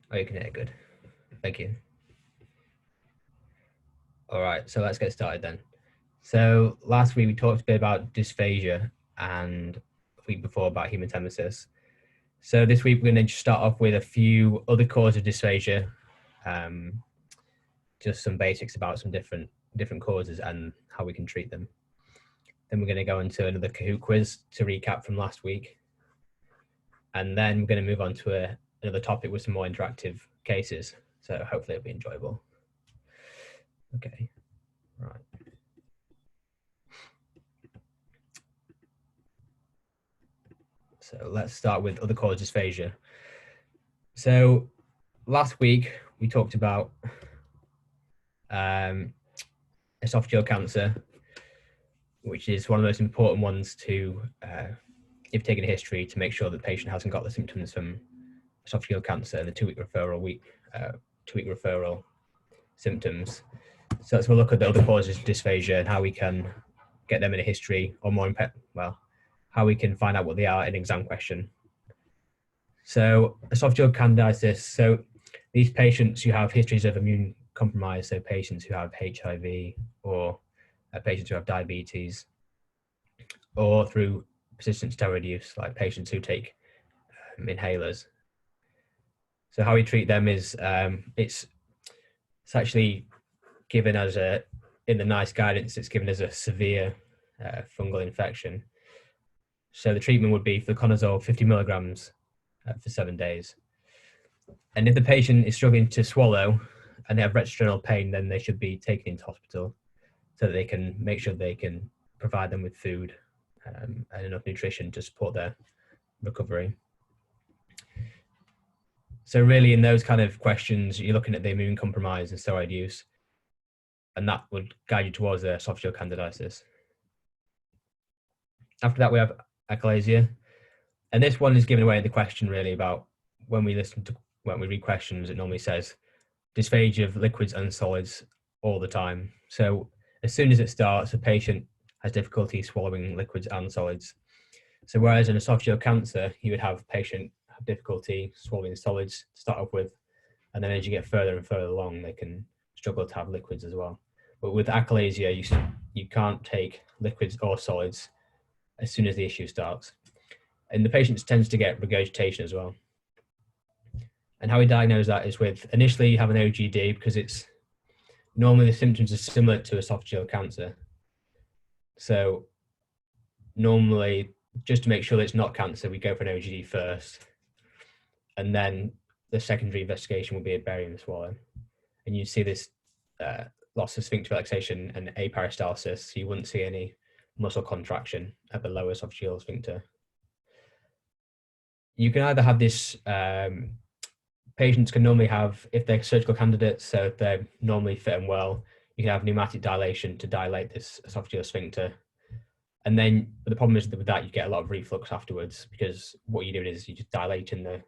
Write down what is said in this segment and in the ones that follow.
Oh, you can hear. Good. Thank you. All right, so let's get started then. So last week we talked a bit about dysphagia and the week before about haematemesis. So this week we're going to start off with a few other causes of dysphagia, just some basics about some different causes and how we can treat them. Then we're going to go into another Kahoot quiz to recap from last week. And then we're going to move on to another topic with some more interactive cases. So hopefully it'll be enjoyable. Okay, right. So let's start with other causes of dysphagia. So last week we talked about esophageal cancer, which is one of the most important ones to, if taking a history, to make sure that the patient hasn't got the symptoms from esophageal cancer and the two-week referral symptoms. So let's look at the other causes of dysphagia and how we can get them in a history, or more, how we can find out what they are in an exam question. So esophageal candidiasis. So these patients who have histories of immune compromise, so patients who have HIV or patients who have diabetes, or through persistent steroid use, like patients who take inhalers. So how we treat them is it's actually given as in the NICE guidance, it's given as a severe fungal infection. So the treatment would be fluconazole 50 milligrams for 7 days. And if the patient is struggling to swallow and they have retrosternal pain, then they should be taken into hospital so that they can make sure they can provide them with food and enough nutrition to support their recovery. So really in those kind of questions, you're looking at the immune compromise and steroid use, and that would guide you towards the esophageal candidiasis. After that, we have achalasia. And this one is giving away the question really about when we read questions, it normally says dysphagia of liquids and solids all the time. So as soon as it starts, the patient has difficulty swallowing liquids and solids. So whereas in esophageal cancer, you would have patient have difficulty swallowing solids to start off with, and then as you get further and further along, they can struggle to have liquids as well. But with achalasia, you can't take liquids or solids as soon as the issue starts. And the patient tends to get regurgitation as well. And how we diagnose that is with, initially you have an OGD because it's normally the symptoms are similar to esophageal cancer. So normally, just to make sure that it's not cancer, we go for an OGD first. And then the secondary investigation will be a barium swallow. And you see this loss of sphincter relaxation and aperistalsis. So you wouldn't see any muscle contraction at the lower esophageal sphincter. You can either have this, patients can normally have, if they're surgical candidates, so if they're normally fit and well, you can have pneumatic dilation to dilate this esophageal sphincter. And then the problem is that with that, you get a lot of reflux afterwards, because what you're doing is you're just dilating the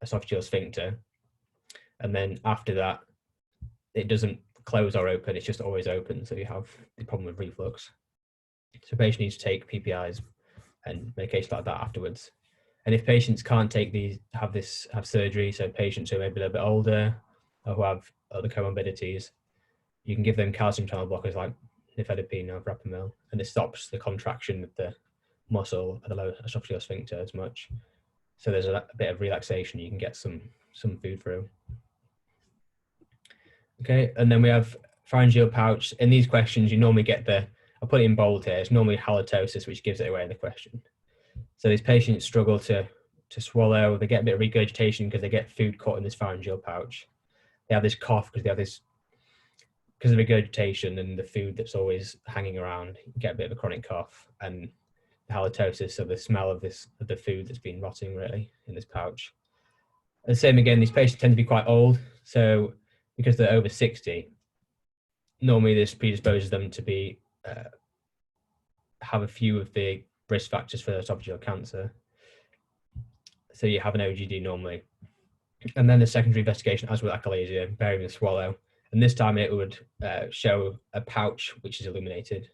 esophageal sphincter. And then after that, it doesn't close or open, it's just always open. So you have the problem with reflux. So patient needs to take PPIs and medication like that afterwards. And if patients can't take these, have surgery, so patients who are maybe a little bit older or who have other comorbidities, you can give them calcium channel blockers like nifedipine or verapamil, and it stops the contraction of the muscle at the lower esophageal sphincter as much. So there's a bit of relaxation, you can get some food through. Okay, and then we have pharyngeal pouch. In these questions, you normally get I'll put it in bold here, it's normally halitosis, which gives it away in the question. So these patients struggle to swallow, they get a bit of regurgitation because they get food caught in this pharyngeal pouch. They have this cough because because of regurgitation and the food that's always hanging around, you get a bit of a chronic cough, and the halitosis, so the smell of the food that's been rotting really in this pouch. And the same again, these patients tend to be quite old, so because they're over 60, normally this predisposes them to have a few of the risk factors for esophageal cancer. So you have an OGD normally. And then the secondary investigation, as with achalasia, barium and swallow. And this time it would show a pouch which is illuminated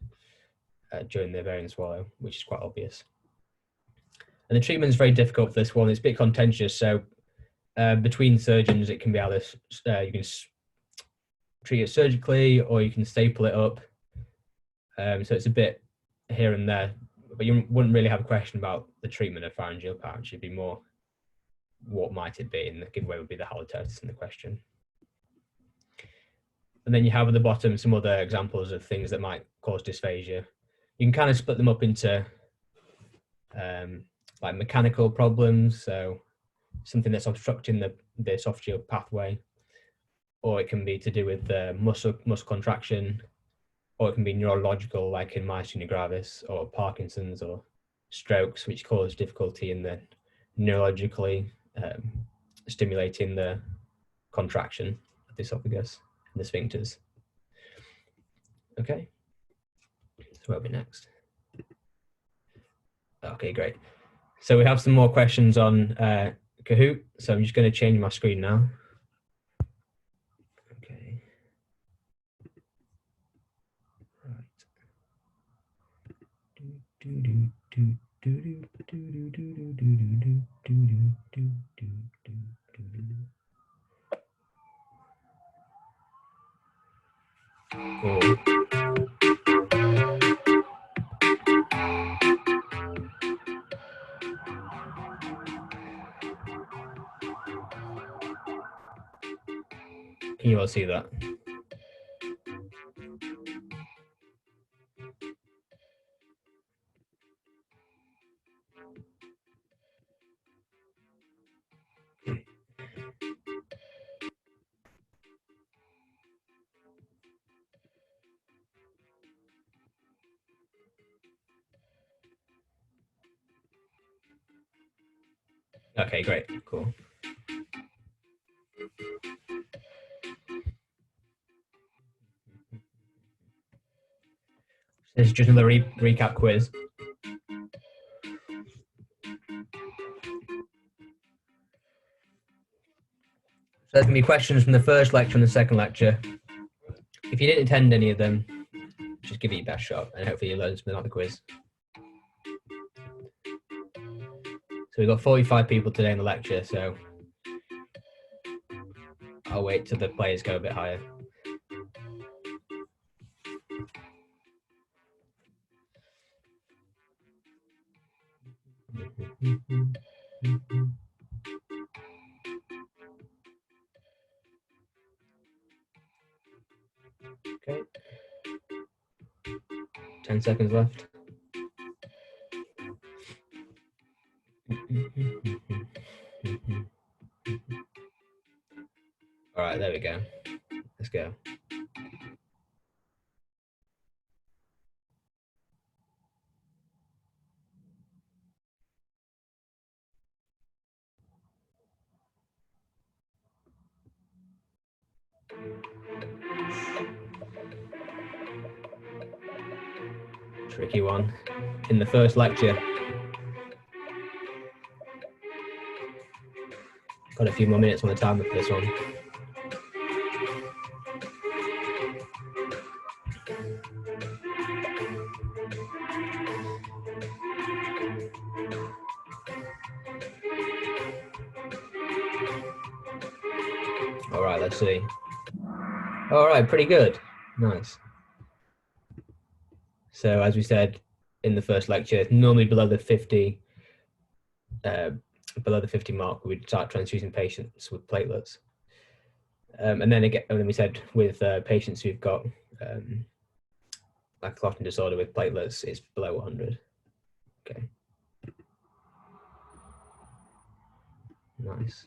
during the barium swallow, which is quite obvious. And the treatment is very difficult for this one. It's a bit contentious. So Between surgeons, it can be either you can treat it surgically or you can staple it up. So it's a bit here and there, but you wouldn't really have a question about the treatment of pharyngeal pouch. It'd be more, what might it be? And the giveaway would be the halitosis in the question. And then you have at the bottom some other examples of things that might cause dysphagia. You can kind of split them up into like mechanical problems, so something that's obstructing the esophageal pathway, or it can be to do with muscle contraction, or it can be neurological, like in myasthenia gravis, or Parkinson's, or strokes, which cause difficulty in the neurologically stimulating the contraction of the esophagus and the sphincters. Okay, so what'll be next? Okay, great. So we have some more questions on Kahoot. So I'm just going to change my screen now. Okay. Cool. Can you all see that? Okay, great, cool. This is just another recap quiz. So there's going to be questions from the first lecture and the second lecture. If you didn't attend any of them, just give it your best shot, and hopefully you learn something about the quiz. So we've got 45 people today in the lecture, so I'll wait till the players go a bit higher. Okay. 10 seconds left. All right, there we go. Let's go. Tricky one in the first lecture. Got a few more minutes on the timer for this one. All right, let's see. All right, pretty good. Nice. So as we said in the first lecture, normally below the 50 mark, we'd start transfusing patients with platelets. And then again, and then we said with patients who've got like a clotting disorder with platelets, it's below 100. Okay. Nice.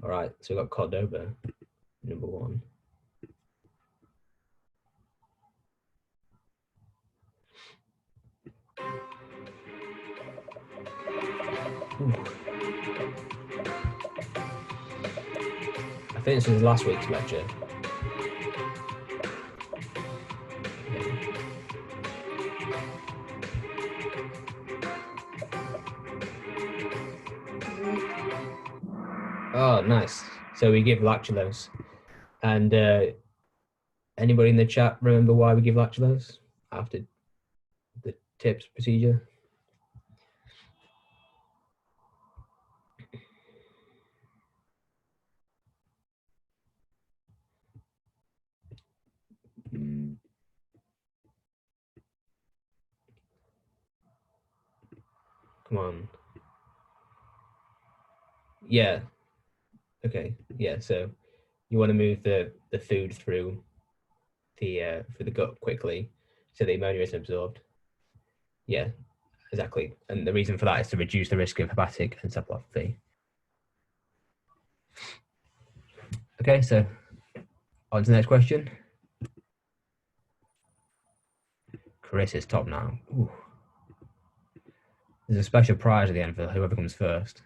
All right, so we've got Cordoba, number 1. Ooh. I think this was last week's lecture. Oh, nice. So we give lactulose. And anybody in the chat remember why we give lactulose after the TIPS procedure? Come on. Yeah. Okay. Yeah. So you want to move the food through the gut quickly, so the ammonia is absorbed. Yeah. Exactly. And the reason for that is to reduce the risk of hepatic encephalopathy. Okay. So on to the next question. Chris is top now. Ooh. There's a special prize at the end for whoever comes first.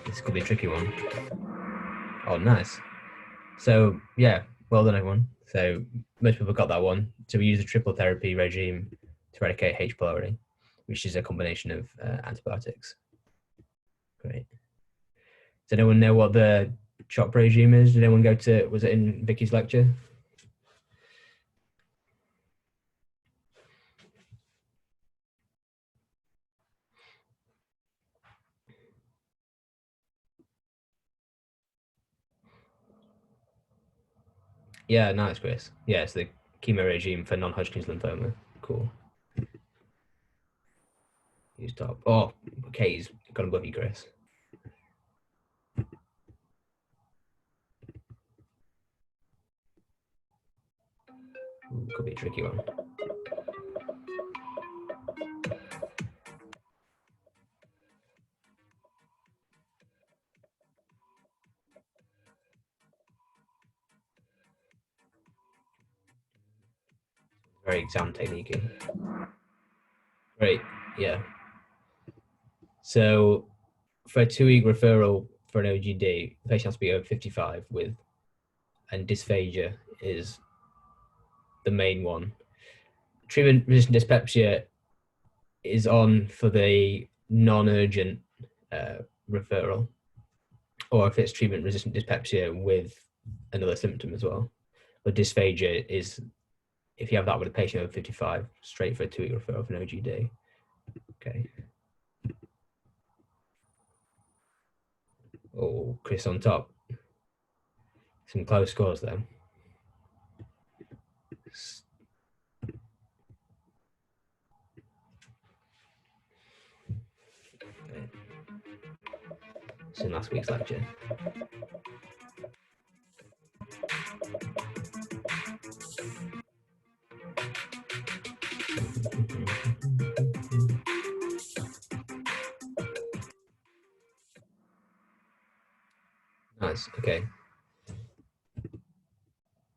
This could be a tricky one. Oh, nice. So, yeah, well done, everyone. So, most people got that one. So, we use a triple therapy regime to eradicate H. pylori, which is a combination of antibiotics. Great. Does anyone know what the CHOP regime is? Did anyone go to, was it in Vicky's lecture? Yeah, nice, Chris. Yeah, it's the chemo regime for non-Hodgkin's lymphoma. Cool. Use top. Oh, okay, he's got above you, Chris. Ooh, could be a tricky one. Very exam technique. Great, yeah. So for a 2-week referral for an OGD, the patient has to be over 55 with, and dysphagia is the main one. Treatment-resistant dyspepsia is on for the non-urgent referral, or if it's treatment-resistant dyspepsia with another symptom as well. But dysphagia is, if you have that with a patient over 55, straight for a 2-week referral for an OGD. Okay. Oh, Chris on top. Some close scores there. It's in last week's lecture. Nice. Okay.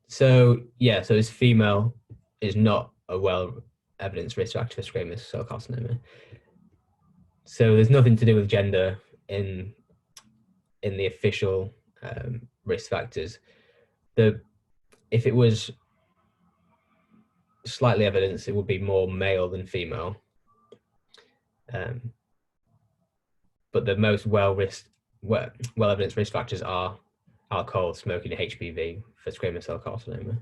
So yeah, so this female is not a well evidenced risk factor for squamous cell carcinoma. So there's nothing to do with gender in the official risk factors. If it was slightly evidence, it would be more male than female. But the most well evidenced risk factors are alcohol, smoking, and HPV for squamous cell carcinoma.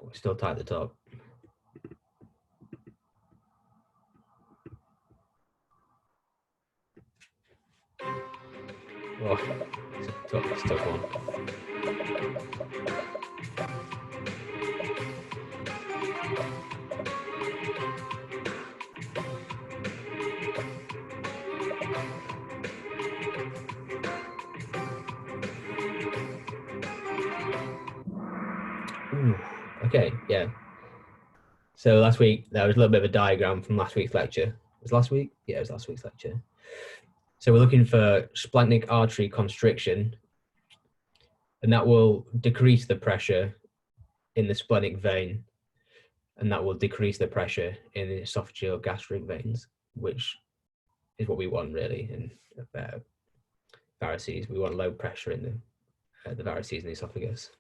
We're still tight at the top. Oh, it's a tough one. Ooh, okay, yeah. So last week, there was a little bit of a diagram from last week's lecture. It was last week? Yeah, it was last week's lecture. So we're looking for splenic artery constriction, and that will decrease the pressure in the splenic vein, and that will decrease the pressure in the esophageal gastric veins, which is what we want really in varices. We want low pressure in the varices in the esophagus.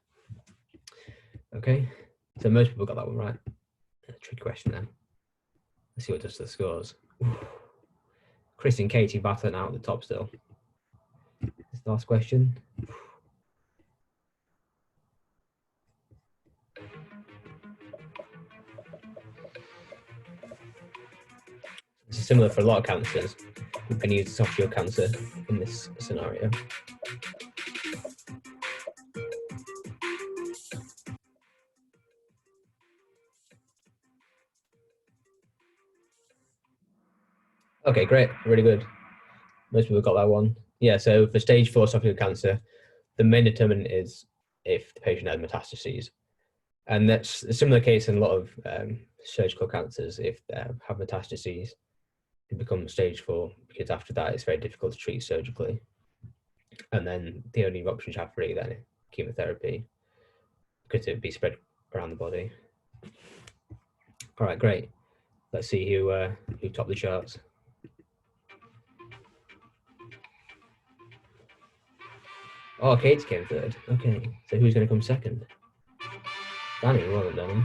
Okay, so most people got that one right. A tricky question then. Let's see what does to the scores. Chris and Katie battling out at the top still. This the last question. is similar for a lot of cancers. We can use esophageal cancer in this scenario. Okay, great, really good. Most people got that one. Yeah, so for stage 4 esophageal cancer, the main determinant is if the patient has metastases. And that's a similar case in a lot of surgical cancers. If they have metastases, it becomes stage 4, because after that it's very difficult to treat surgically. And then the only options you have really then is chemotherapy, because it would be spread around the body. All right, great. Let's see who topped the charts. Oh, Kate's came third. Okay, so who's going to come second? Danny, well done.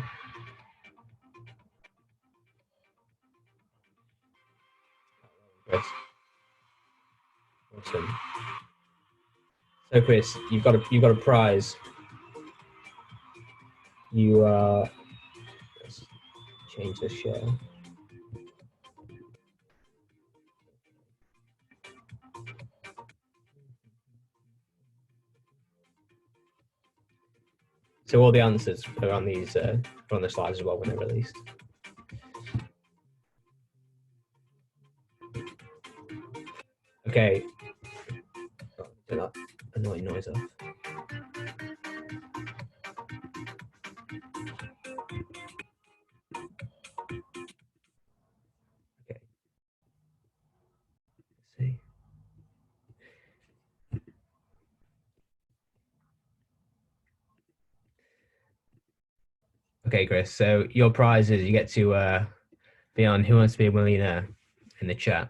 Chris. Awesome. So Chris, you've got a prize. You let's change the share. So all the answers are on these are on the slides as well when they're released. Okay. Turn that annoying noise off. Okay. Let's see. Okay, Chris. So your prize is you get to be on Who Wants to Be a Millionaire in the chat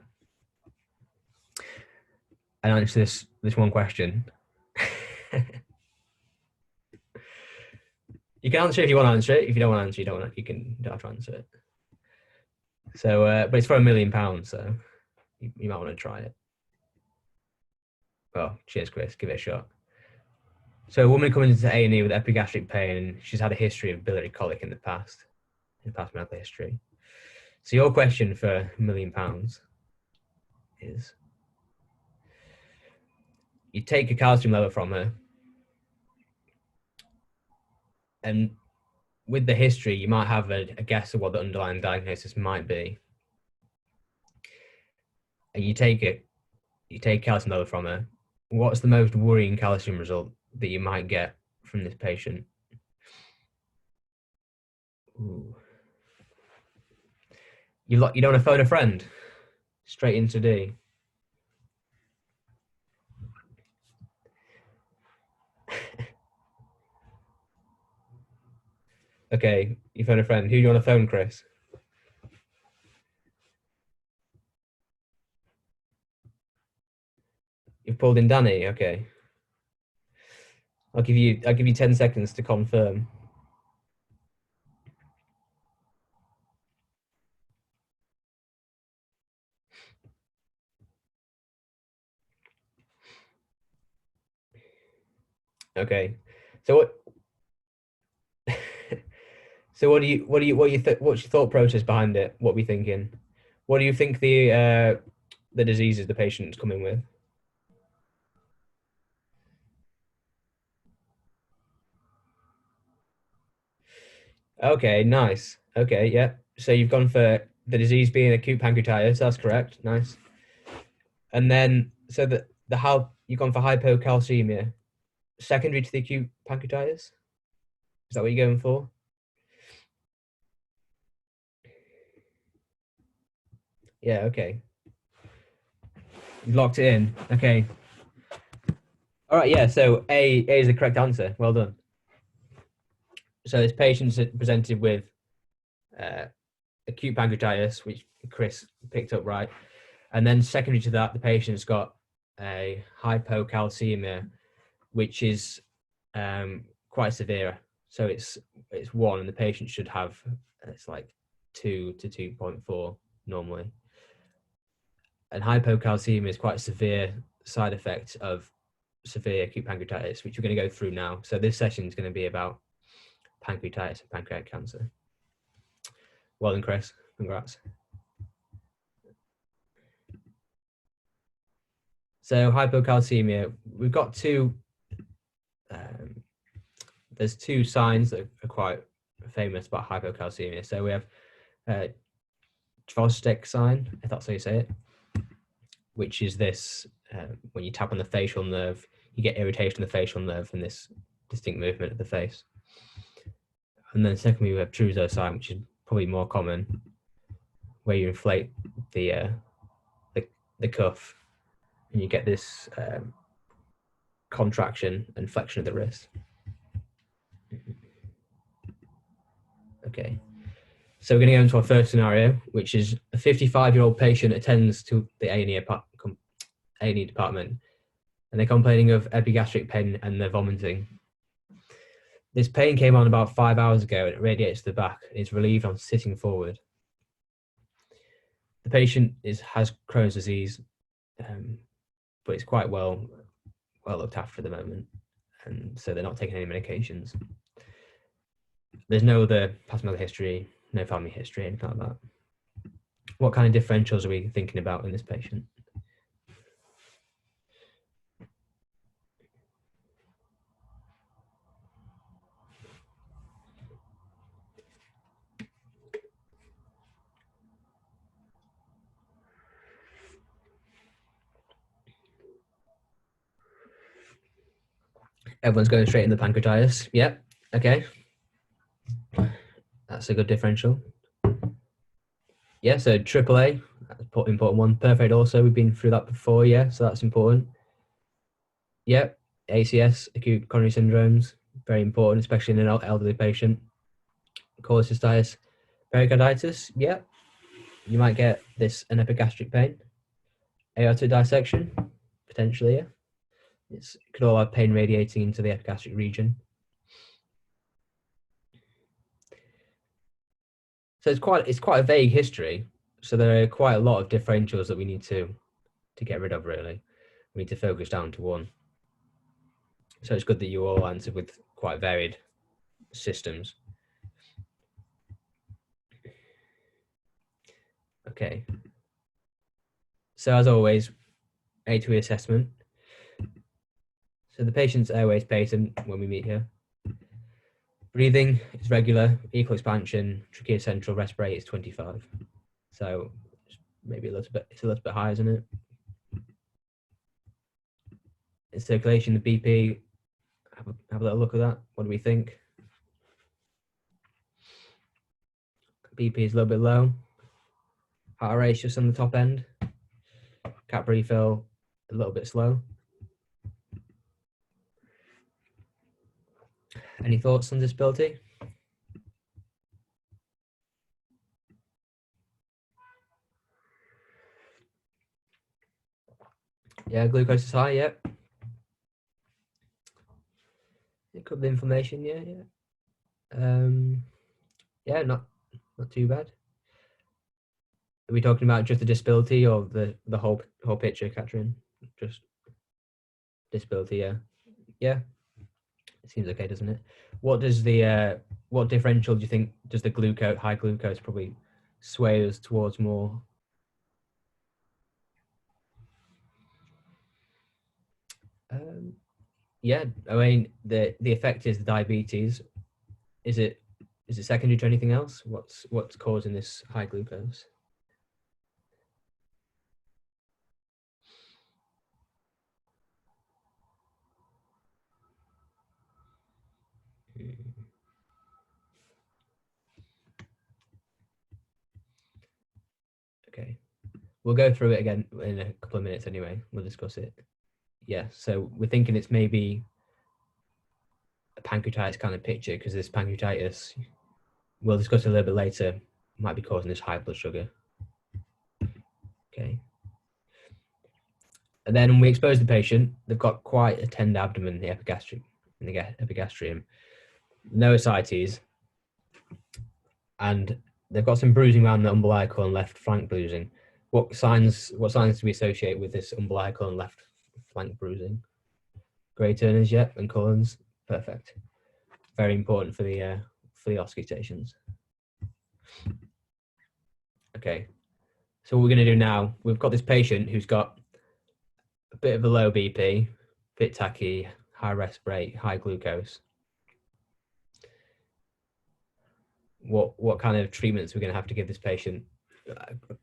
and answer this one question. You can answer it if you want to answer it. If you don't want to answer, you don't have to answer it. So, but it's for £1 million, so you might want to try it. Well, cheers, Chris. Give it a shot. So, a woman coming into A&E with epigastric pain, and she's had a history of biliary colic in the past medical history. So, your question for £1 million is: you take a calcium level from her, and with the history, you might have a guess of what the underlying diagnosis might be. And you take calcium level from her. What's the most worrying calcium result that you might get from this patient? Ooh. You don't want to phone a friend? Straight into D. Okay, you phone a friend. Who do you want to phone, Chris? You've pulled in Danny. Okay. I'll give you 10 seconds to confirm. Okay. So what? So what's your thought process behind it? What are we thinking? What do you think the diseases the patient's coming with? Okay, nice. Okay, yeah. So you've gone for the disease being acute pancreatitis. That's correct. Nice. And then so you've gone for hypocalcemia, secondary to the acute pancreatitis. Is that what you're going for? Yeah. Okay. You've locked it in. Okay. All right. Yeah. So A is the correct answer. Well done. So this patient's presented with acute pancreatitis, which Chris picked up right, and then secondary to that, the patient's got a hypocalcemia, which is quite severe. So it's 1, and the patient should have it's like 2 to 2.4 normally. And hypocalcemia is quite a severe side effect of severe acute pancreatitis, which we're going to go through now. So this session is going to be about pancreatitis and pancreatic cancer. Well done, Chris. Congrats. So hypocalcemia, we've got there's two signs that are quite famous about hypocalcemia. So we have dysphagia sign, if that's how you say it, which is this when you tap on the facial nerve, you get irritation of the facial nerve and this distinct movement of the face. And then secondly, we have Trousseau sign, which is probably more common, where you inflate the cuff and you get this contraction and flexion of the wrist. Okay, so we're going to go into our first scenario, which is a 55-year-old patient attends to the A&E department, and they're complaining of epigastric pain and they're vomiting. This pain came on about 5 hours ago and it radiates to the back and is relieved on sitting forward. The patient has Crohn's disease, but it's quite well looked after at the moment, and so they're not taking any medications. There's no other past medical history, no family history, anything like that. What kind of differentials are we thinking about in this patient? Everyone's going straight in the pancreatitis. Yep. Okay. That's a good differential. Yeah, so AAA, that's an important one. Perfect also, we've been through that before, yeah, so that's important. Yep, ACS, acute coronary syndromes, very important, especially in an elderly patient. Cholecystitis, pericarditis, yep. You might get an epigastric pain. Aortic dissection, potentially, yeah. It could all have pain radiating into the epigastric region. So it's quite a vague history. So there are quite a lot of differentials that we need to get rid of, really. We need to focus down to one. So it's good that you all answered with quite varied systems. Okay. So as always, A2E assessment. So the patient's airway is patent when we meet here. Breathing is regular, equal expansion, trachea central, respirate is 25. So maybe it's a little bit high, isn't it? In circulation, the BP, have a little look at that. What do we think? BP is a little bit low. Heart rate just on the top end. Cap refill, a little bit slow. Any thoughts on disability? Yeah, glucose is high, yep. It could be inflammation, yeah. Yeah, not too bad. Are we talking about just the disability or the whole picture, Katrin? Just disability, yeah. Yeah. It seems okay, doesn't it? What does what differential do you think does the high glucose probably sway us towards more? Yeah, I mean the effect is the diabetes. Is it secondary to anything else? What's causing this high glucose? Okay, we'll go through it again in a couple of minutes anyway. We'll discuss it. Yeah, so we're thinking it's maybe a pancreatitis kind of picture because this pancreatitis, we'll discuss it a little bit later, might be causing this high blood sugar. Okay. And then when we expose the patient, they've got quite a tender abdomen in the epigastrium, no ascites, and they've got some bruising around the umbilical and left flank bruising. What signs do we associate with this umbilical and left flank bruising? Gray Turners, yep, and Cullen's, perfect. Very important for the auscultations. Okay, so what we're going to do now, we've got this patient who's got a bit of a low BP, bit tachy, high respirate, high glucose. What kind of treatments we're going to have to give this patient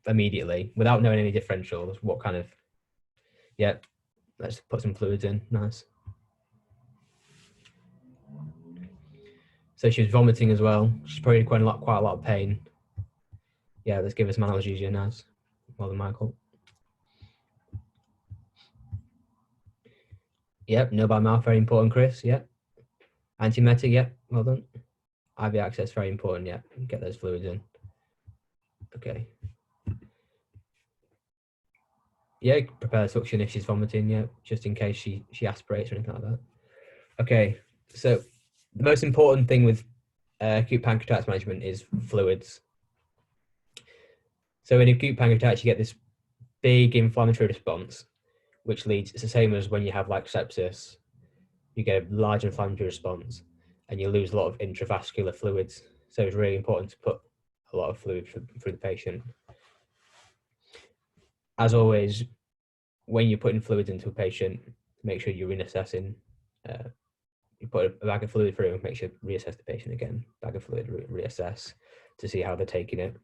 immediately without knowing any differentials? What kind of, yeah, let's put some fluids in, nice. So she was vomiting as well. She's probably quite a lot of pain. Yeah, let's give her some analgesia, nice. Well done, Michael. Yep, no by mouth, very important, Chris. Yep. Antiemetic, yep, well done. IV access, very important, yep. Get those fluids in. Okay. Yeah, prepare suction if she's vomiting, yeah, just in case she aspirates or anything like that. Okay, so the most important thing with acute pancreatitis management is fluids. So in acute pancreatitis, you get this big inflammatory response, which leads, it's the same as when you have like sepsis, you get a large inflammatory response and you lose a lot of intravascular fluids. So it's really important to put a lot of fluid through the patient. As always, when you're putting fluids into a patient, make sure you're reassessing. You put a bag of fluid through, make sure you reassess the patient again. Bag of fluid, reassess to see how they're taking it.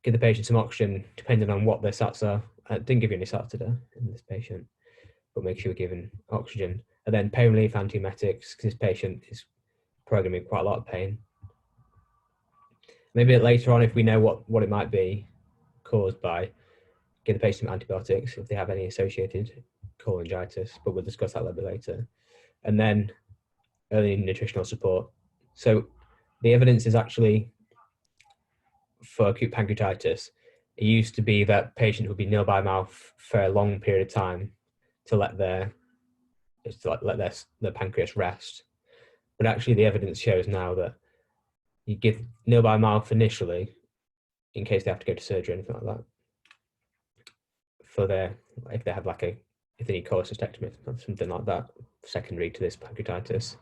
Give the patient some oxygen depending on what their SATs are. I didn't give you any SATs today in this patient, but make sure you're giving oxygen. And then pain relief antiemetics, because this patient is probably going to be quite a lot of pain. Maybe later on, if we know what it might be caused by, give the patient some antibiotics if they have any associated cholangitis, but we'll discuss that a little bit later. And then early nutritional support. So the evidence is actually for acute pancreatitis. It used to be that patients would be nil by mouth for a long period of time to let their pancreas rest. But actually the evidence shows now that you give nil by mouth initially in case they have to go to surgery or anything like that. For if they have if they need cholecystectomy or something like that, secondary to this pancreatitis.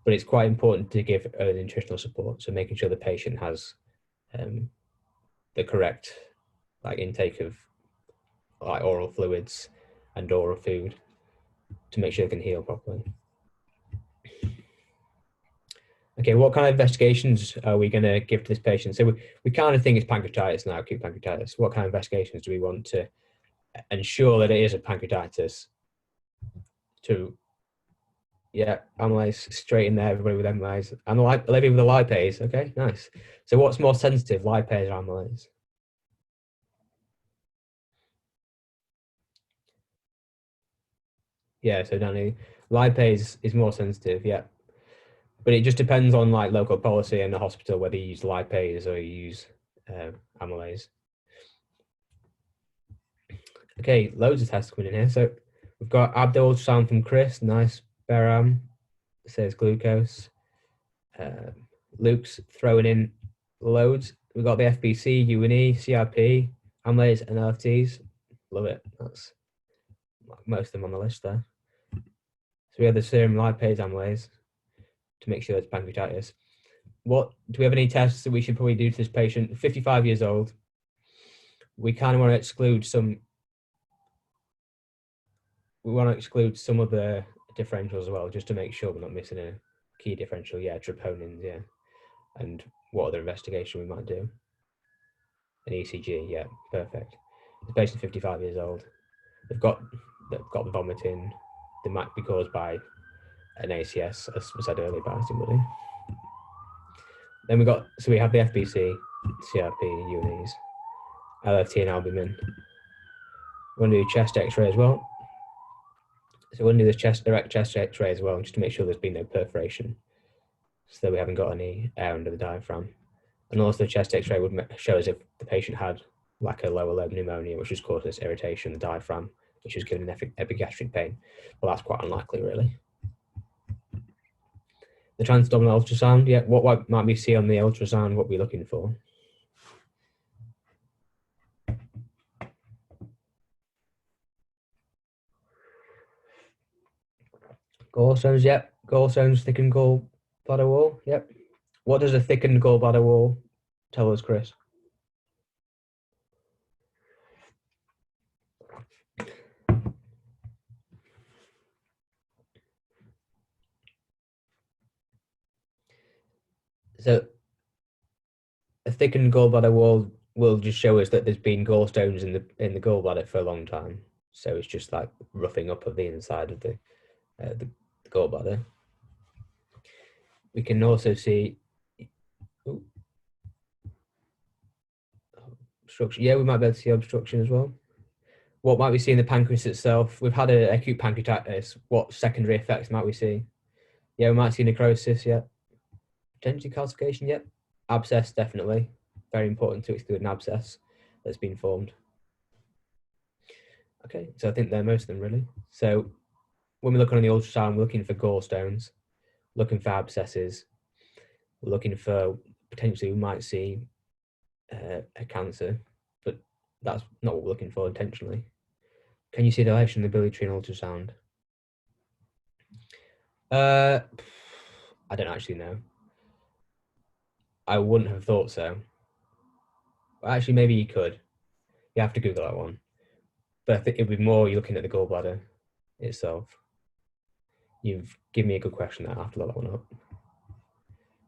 But it's quite important to give early nutritional support. So making sure the patient has the correct intake of oral fluids and oral food to make sure they can heal properly. Okay, what kind of investigations are we going to give to this patient? So we kind of think it's pancreatitis now, acute pancreatitis. What kind of investigations do we want to ensure that it is a pancreatitis? Amylase straight in there, everybody with amylase. And maybe with the lipase, okay, nice. So what's more sensitive, lipase or amylase? Yeah, so Danny, lipase is more sensitive, yeah. But it just depends on local policy and the hospital, whether you use lipase or you use amylase. Okay, loads of tests coming in here. So we've got abdo ultrasound from Chris, nice. Beram says glucose. Luke's throwing in loads. We've got the FBC, UNE, CRP, amylase, and LFTs. Love it. That's most of them on the list there. So we have the serum lipase amylase to make sure it's pancreatitis. Do we have any tests that we should probably do to this patient? 55 years old. We kind of want to exclude some. We want to exclude some of the differentials as well, just to make sure we're not missing a key differential. Yeah, troponins. Yeah, and what other investigation we might do? An ECG. Yeah, perfect. The patient's 55 years old. They've got the vomiting. They might be caused by an ACS, as I said earlier, by somebody. Then we have the FBC, CRP, UNEs, LFT and albumin. We're going to do chest X-ray as well. So we're going to do this direct chest X-ray as well, just to make sure there's been no perforation, so that we haven't got any air under the diaphragm. And also the chest X-ray would show us if the patient had a lower lobe pneumonia, which was causing this irritation in the diaphragm, which was giving an epigastric pain. Well, that's quite unlikely, really. The transabdominal ultrasound, yeah, what might we see on the ultrasound? What we're looking for? Gallstones, yep. Gallstones, thickened gallbladder wall, yep. What does a thickened gallbladder wall tell us, Chris? So a thickened gallbladder wall will just show us that there's been gallstones in the gallbladder for a long time. So it's just like roughing up of the inside of the gallbladder. We can also see obstruction. Yeah, we might be able to see obstruction as well. What might we see in the pancreas itself? We've had an acute pancreatitis. What secondary effects might we see? Yeah, we might see necrosis. Yeah, potentially calcification. Yeah, abscess definitely. Very important to exclude an abscess that's been formed. Okay, so I think they're most of them really. So when we're looking on the ultrasound, we're looking for gallstones, looking for abscesses, we're looking for potentially we might see a cancer, but that's not what we're looking for intentionally. Can you see dilation in the biliary tree in ultrasound? I don't actually know. I wouldn't have thought so. Actually, maybe you could. You have to Google that one. But I think it'd be more you're looking at the gallbladder itself. You've given me a good question there. I have to look that one up.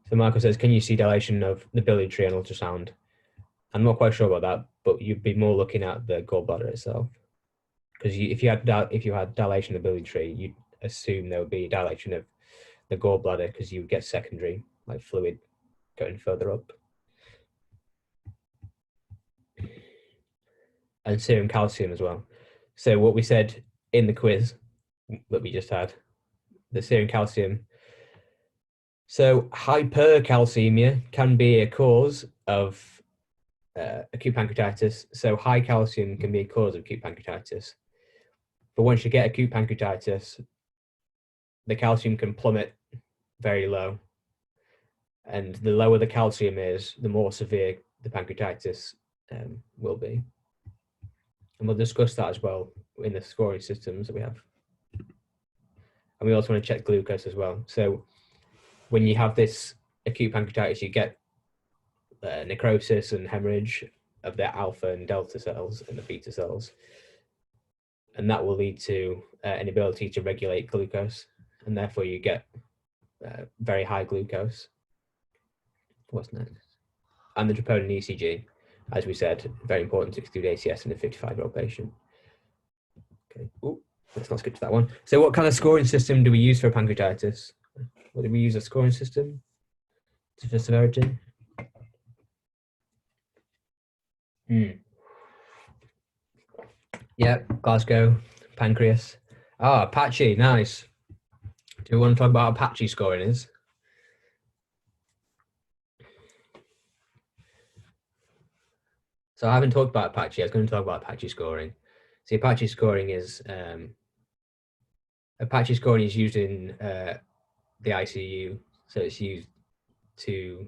So Michael says, can you see dilation of the biliary tree on ultrasound? I'm not quite sure about that, but you'd be more looking at the gallbladder itself. Because if you had dilation of the biliary tree, you'd assume there would be dilation of the gallbladder because you would get secondary like fluid going further up. And serum calcium as well. So what we said in the quiz that we just had, the serum calcium. So hypercalcemia can be a cause of acute pancreatitis. So high calcium can be a cause of acute pancreatitis. But once you get acute pancreatitis, the calcium can plummet very low. And the lower the calcium is, the more severe the pancreatitis will be. And we'll discuss that as well in the scoring systems that we have. And we also want to check glucose as well. So when you have this acute pancreatitis, you get necrosis and hemorrhage of the alpha and delta cells and the beta cells. And that will lead to an ability to regulate glucose. And therefore you get very high glucose. What's next? And the troponin ECG, as we said, very important to exclude ACS in a 55-year-old patient. Okay. Ooh, let's not skip to that one. So what kind of scoring system do we use for pancreatitis? What do we use a scoring system for severity? Yeah, Glasgow, pancreas. Ah, Apache, nice. Do we want to talk about how Apache scoring is? So I haven't talked about Apache. I was going to talk about Apache scoring. See, Apache scoring is used in the ICU. So it's used to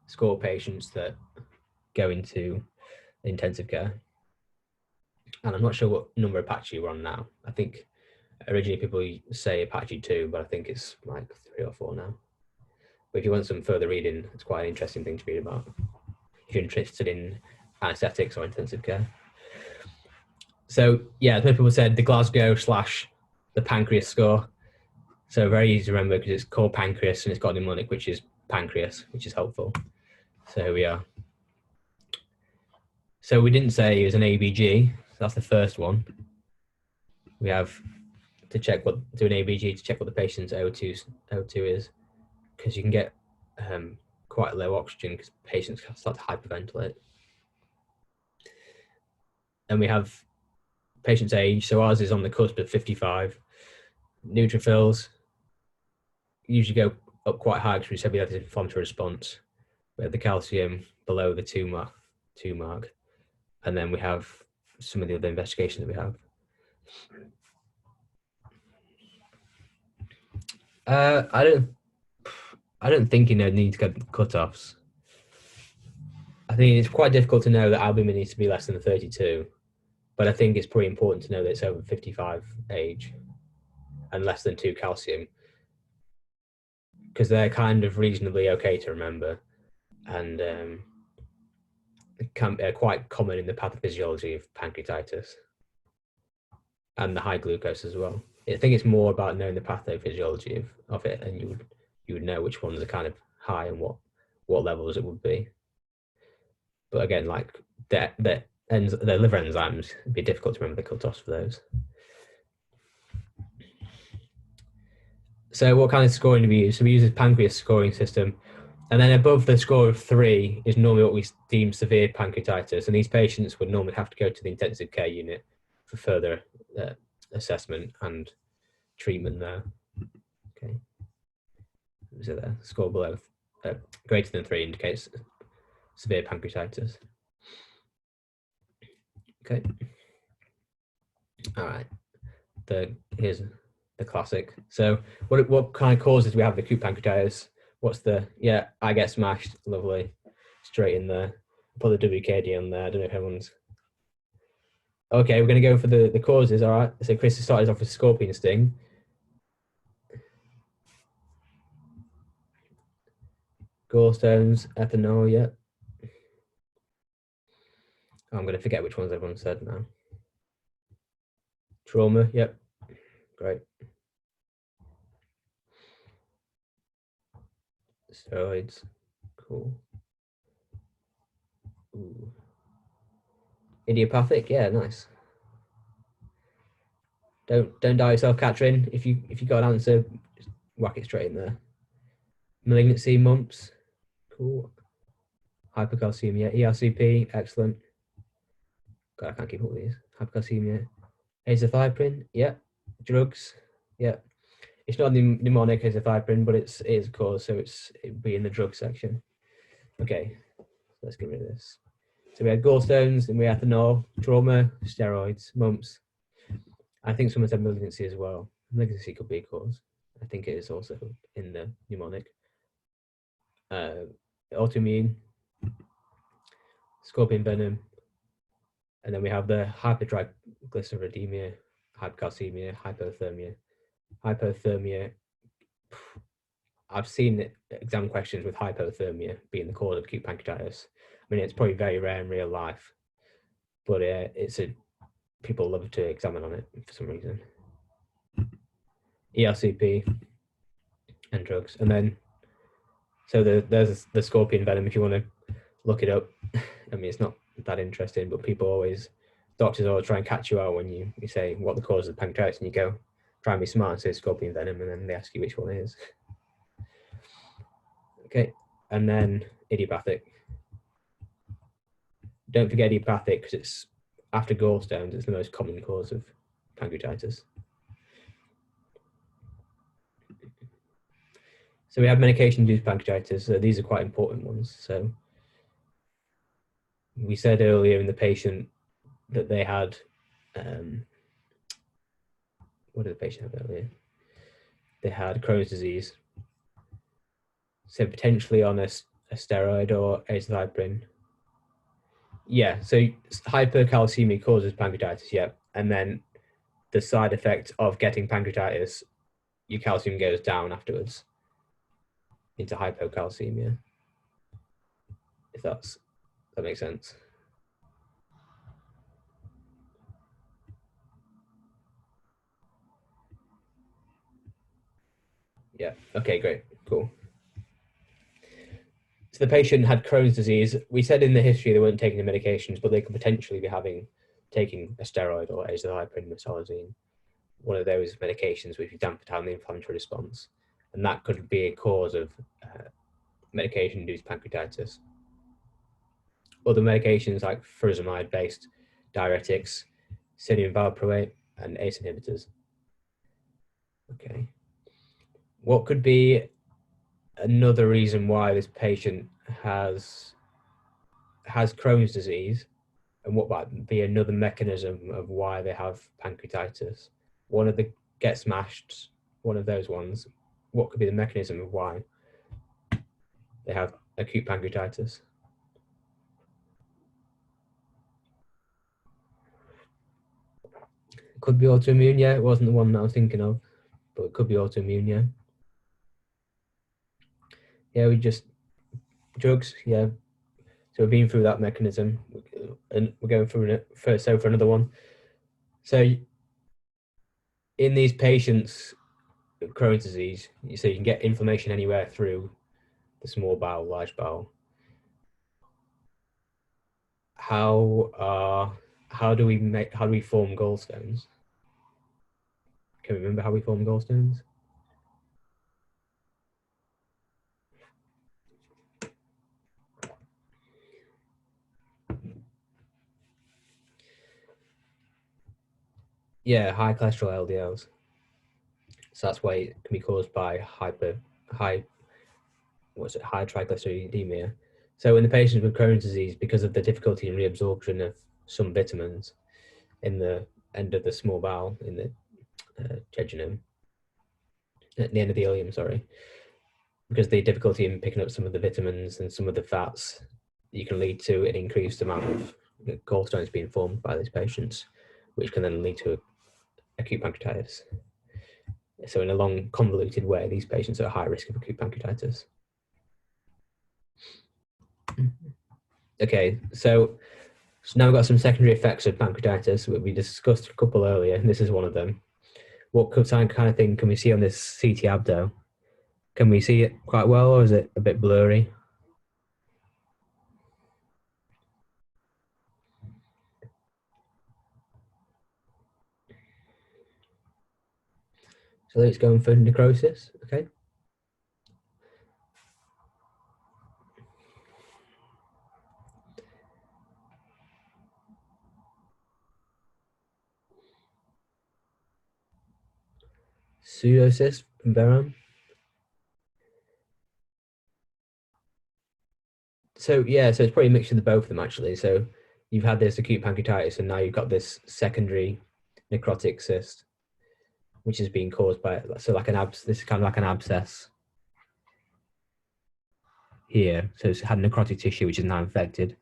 score patients that go into intensive care. And I'm not sure what number Apache we're on now. I think originally people say Apache 2, but I think it's like 3 or 4 now. But if you want some further reading, it's quite an interesting thing to read about if you're interested in anesthetics or intensive care. So yeah, as many people said, the Glasgow / the pancreas score. So very easy to remember because it's called pancreas and it's got a mnemonic, which is pancreas, which is helpful. So here we are. So we didn't say it was an ABG. So that's the first one. We have to do an ABG to check what the patient's O2 is, because you can get quite low oxygen because patients start to hyperventilate. And we have patient's age. So ours is on the cusp of 55. Neutrophils usually go up quite high because we said we have this inflammatory response. We have the calcium below the 2 mark. And then we have some of the other investigations that we have. I don't think you need to get cutoffs. I think it's quite difficult to know that albumin needs to be less than 32, but I think it's pretty important to know that it's over 55 age and less than 2 calcium, because they're kind of reasonably okay to remember, and are quite common in the pathophysiology of pancreatitis and the high glucose as well. I think it's more about knowing the pathophysiology of it, and you would know which ones are kind of high and what what levels it would be. But again, like the liver enzymes, it'd be difficult to remember the cutoffs for those. So what kind of scoring do we use? So we use this pancreas scoring system. And then above the score of 3 is normally what we deem severe pancreatitis. And these patients would normally have to go to the intensive care unit for further assessment and treatment there. Okay. So the score below greater than 3 indicates severe pancreatitis. Okay. All right. Here's the classic. So what kind of causes do we have the acute pancreatitis? What's the, yeah, I get smashed, lovely, straight in there. Put the WKD on there. I don't know if everyone's, okay, we're going to go for the causes, all right? So Chris has started off with scorpion sting. Gallstones, ethanol, yeah. Oh, I'm going to forget which ones everyone said now. Trauma, yep, great. Steroids, cool. Ooh. Idiopathic, yeah, nice. Don't die yourself, Katrin. If you got an answer, just whack it straight in there. Malignancy, mumps, cool. Hypocalcemia, ERCP, excellent. God, I can't keep all these. Hypocalcemia, azathioprine, yeah. Drugs, yeah. It's not mnemonic azathioprine, but it is a cause, so it'd be in the drug section. Okay, let's get rid of this. So we had gallstones, and we had ethanol, trauma, steroids, mumps. I think someone said malignancy as well. Malignancy could be a cause. I think it is also in the mnemonic. Autoimmune, scorpion venom, and then we have the hypertriglyceridemia, hypocalcemia, hypothermia. Hypothermia, I've seen exam questions with hypothermia being the cause of acute pancreatitis. I mean, it's probably very rare in real life, but people love to examine on it for some reason. ERCP and drugs, and then so there's the scorpion venom. If you want to look it up, I mean, it's not that interesting, but doctors always try and catch you out when you say what the cause of pancreatitis, and you go try and be smart and say scorpion venom, and then they ask you which one it is. Okay, and then idiopathic. Don't forget idiopathic, because it's after gallstones, it's the most common cause of pancreatitis. So we have medication-induced pancreatitis. So these are quite important ones. So we said earlier in the patient that they had, what did the patient have earlier? They had Crohn's disease. So potentially on a steroid or azathioprine. Yeah, so hypercalcemia causes pancreatitis, yeah. And then the side effect of getting pancreatitis, your calcium goes down afterwards into hypocalcemia, if that makes sense. Yeah, okay, great, cool. So the patient had Crohn's disease. We said in the history they weren't taking the medications, but they could potentially be taking a steroid or azathioprine, mesalazine, one of those medications which dampen down the inflammatory response. And that could be a cause of medication-induced pancreatitis. Other medications like furosemide-based diuretics, sodium valproate, and ACE inhibitors. Okay. What could be another reason why this patient has Crohn's disease, and what might be another mechanism of why they have pancreatitis? One of the get smashed, one of those ones. What could be the mechanism of why they have acute pancreatitis? It could be autoimmune, yeah. It wasn't the one that I was thinking of, but it could be autoimmune, yeah. Yeah, we just drugs, yeah. So we've been through that mechanism, and we're going through it for another one. So in these patients with Crohn's disease, so you can get inflammation anywhere through the small bowel, large bowel. How do we form gallstones? Can we remember how we form gallstones? Yeah, high cholesterol LDLs. So that's why it can be caused by high triglyceridemia. So in the patients with Crohn's disease, because of the difficulty in reabsorption of some vitamins in the end of the small bowel, in the jejunum, at the end of the ileum, sorry, because the difficulty in picking up some of the vitamins and some of the fats, you can lead to an increased amount of gallstones being formed by these patients, which can then lead to acute pancreatitis. So in a long, convoluted way, these patients are at high risk of acute pancreatitis. Okay, so now we've got some secondary effects of pancreatitis. We discussed a couple earlier, and this is one of them. What kind of thing can we see on this CT abdo? Can we see it quite well, or is it a bit blurry? So it's going for necrosis, okay? Pseudocyst from Beran. So yeah, so it's probably a mixture of both of them actually. So you've had this acute pancreatitis, and now you've got this secondary necrotic cyst, which is being caused by like this is kind of like an abscess here. So it's had necrotic tissue which is now infected.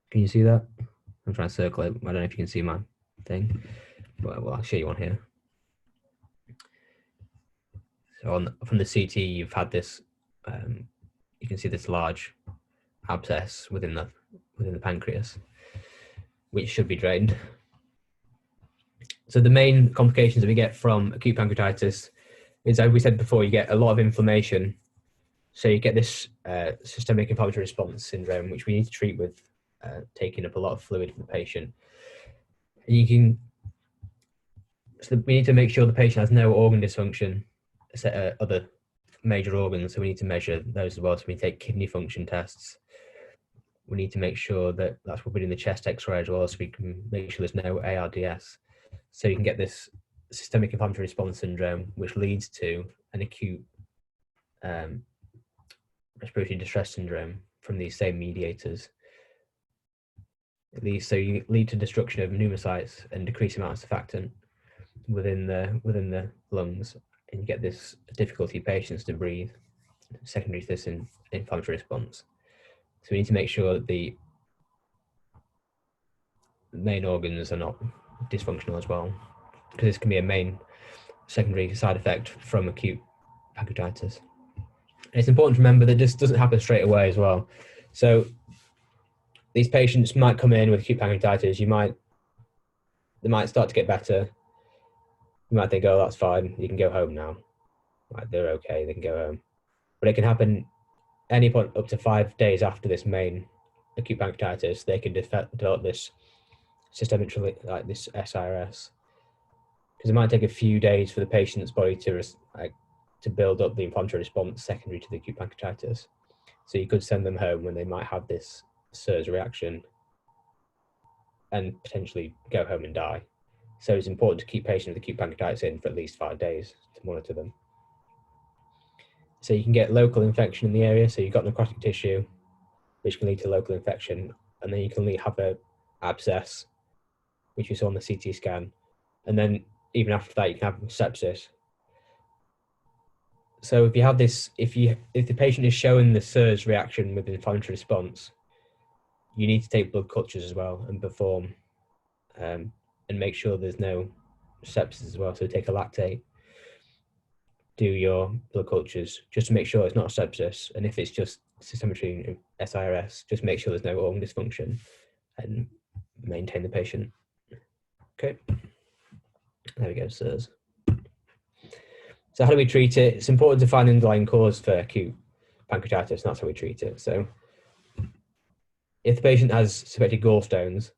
Can you see that? I'm trying to circle it. I don't know if you can see my thing, but well, I'll show you one here. So from the CT, you've had this. You can see this large abscess within the pancreas, which should be drained. So the main complications that we get from acute pancreatitis is, as we said before, you get a lot of inflammation. So you get this systemic inflammatory response syndrome, which we need to treat with taking up a lot of fluid from the patient. And so we need to make sure the patient has no organ dysfunction, other major organs. So we need to measure those as well. So we take kidney function tests. We need to make sure that that's what we're doing the chest X-ray as well, so we can make sure there's no ARDS. So you can get this systemic inflammatory response syndrome, which leads to an acute respiratory distress syndrome from these same mediators. So you lead to destruction of pneumocytes and decreased amounts of surfactant within the lungs, and you get this difficulty in patients to breathe, secondary to this inflammatory response. So we need to make sure that the main organs are not dysfunctional as well, because this can be a main secondary side effect from acute pancreatitis. And it's important to remember that this doesn't happen straight away as well. So these patients might come in with acute pancreatitis. They might start to get better. You might think, oh, that's fine, you can go home now. Like, they're okay, they can go home. But it can happen any point up to 5 days after this main acute pancreatitis. They can develop this systemic, like this SIRS, because it might take a few days for the patient's body to build up the inflammatory response secondary to the acute pancreatitis. So you could send them home when they might have this SIRS reaction and potentially go home and die. So it's important to keep patients with acute pancreatitis in for at least 5 days to monitor them. So you can get local infection in the area. So you've got necrotic tissue, which can lead to local infection. And then you can have an abscess, which you saw on the CT scan. And then even after that, you can have sepsis. So if you have this, if the patient is showing the SIRS reaction with an inflammatory response, you need to take blood cultures as well and perform and make sure there's no sepsis as well. So take a lactate, do your blood cultures just to make sure it's not sepsis. And if it's just systemic SIRS, just make sure there's no organ dysfunction and maintain the patient. Okay, there we go, SIRS. So how do we treat it? It's important to find the underlying cause for acute pancreatitis, and that's how we treat it. So if the patient has suspected gallstones,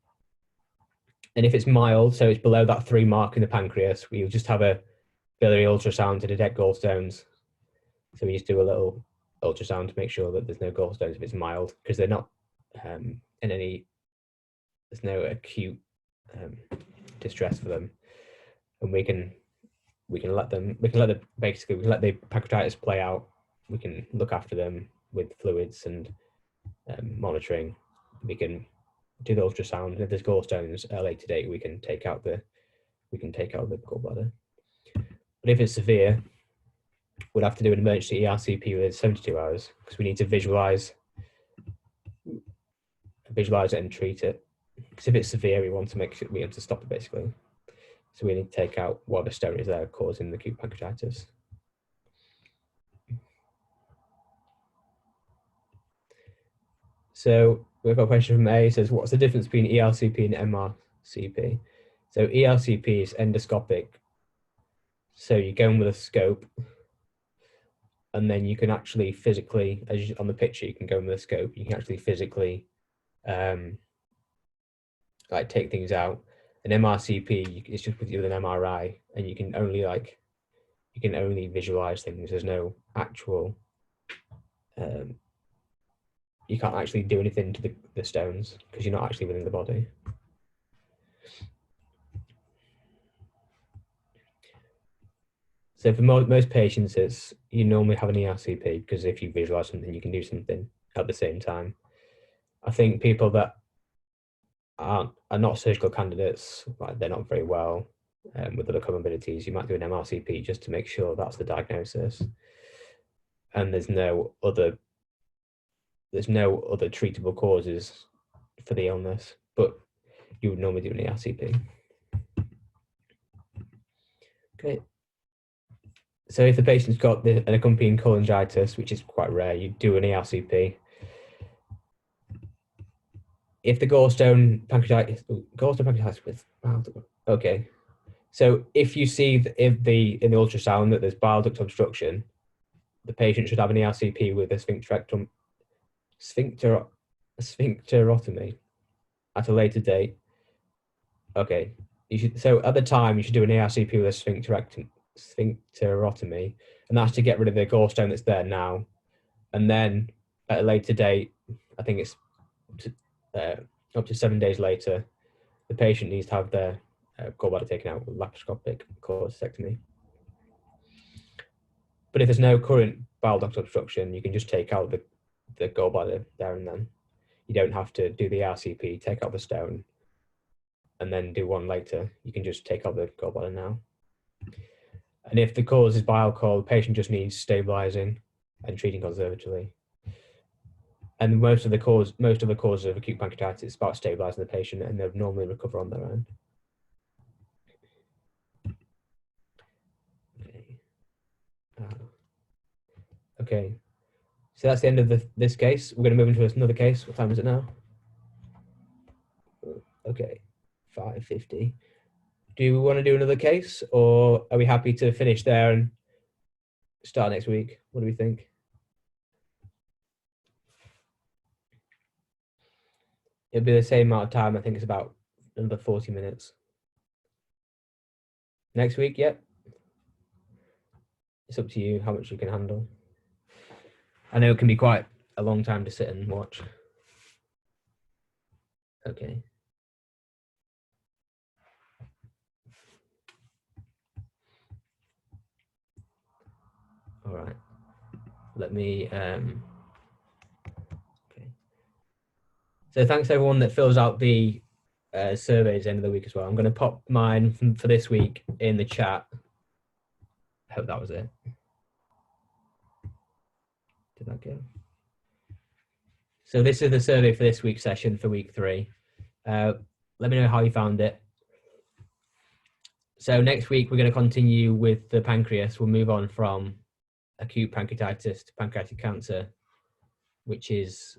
and if it's mild, so it's below that 3 mark in the pancreas, we'll just have a biliary ultrasound to detect gallstones. So we just do a little ultrasound to make sure that there's no gallstones if it's mild, because they're not in any, there's no acute distress for them, and we can let the pancreatitis play out. We can look after them with fluids and monitoring. We can do the ultrasound, and if there's gallstones at a later date, we can take out the gallbladder. But if it's severe, we'll have to do an emergency ERCP within 72 hours, because we need to visualize it and treat it. Because if it's severe, we want to stop it basically. So we need to take out whatever stone is there causing the acute pancreatitis. So we've got a question from A. It says, what's the difference between ERCP and MRCP? So ERCP is endoscopic. So you go in with a scope, and then you can actually physically, on the picture, you can go in with a scope. You can actually physically like take things out. An MRCP, it's just with an MRI, and you can only visualize things. There's no actual, you can't actually do anything to the stones because you're not actually within the body. So for most patients, you normally have an ERCP, because if you visualize something, you can do something at the same time. I think people that are not surgical candidates, like they're not very well with other comorbidities, you might do an MRCP just to make sure that's the diagnosis. And there's no other treatable causes for the illness, but you would normally do an ERCP. Okay. So if the patient's got an accompanying cholangitis, which is quite rare, you do an ERCP. If the gallstone pancreatitis with bile duct, okay. So if you see in the ultrasound that there's bile duct obstruction, the patient should have an ERCP with a sphincterotomy at a later date. Okay, so at the time you should do an ERCP with a sphincterotomy, and that's to get rid of the gallstone that's there now. And then at a later date, I think it's up to 7 days later, the patient needs to have their gallbladder taken out with laparoscopic cholecystectomy. But if there's no current bile duct obstruction, you can just take out the gallbladder there and then. You don't have to do the RCP, take out the stone, and then do one later. You can just take out the gallbladder now. And if the cause is bile alcohol, the patient just needs stabilizing and treating conservatively. And most of the causes of acute pancreatitis is about stabilizing the patient, and they'll normally recover on their own. Okay, so that's the end of this case. We're going to move into another case. What time is it now? Okay, 5:50. Do we want to do another case, or are we happy to finish there and start next week? What do we think? It'll be the same amount of time. I think it's about another 40 minutes. Next week, yep. It's up to you how much you can handle. I know it can be quite a long time to sit and watch. Okay. All right. Let me, okay. So thanks everyone that fills out the surveys at the end of the week as well. I'm going to pop mine for this week in the chat. I hope that was it. Did that go? So this is the survey for this week's session for week 3. Let me know how you found it. So next week, we're going to continue with the pancreas. We'll move on from acute pancreatitis to pancreatic cancer, which is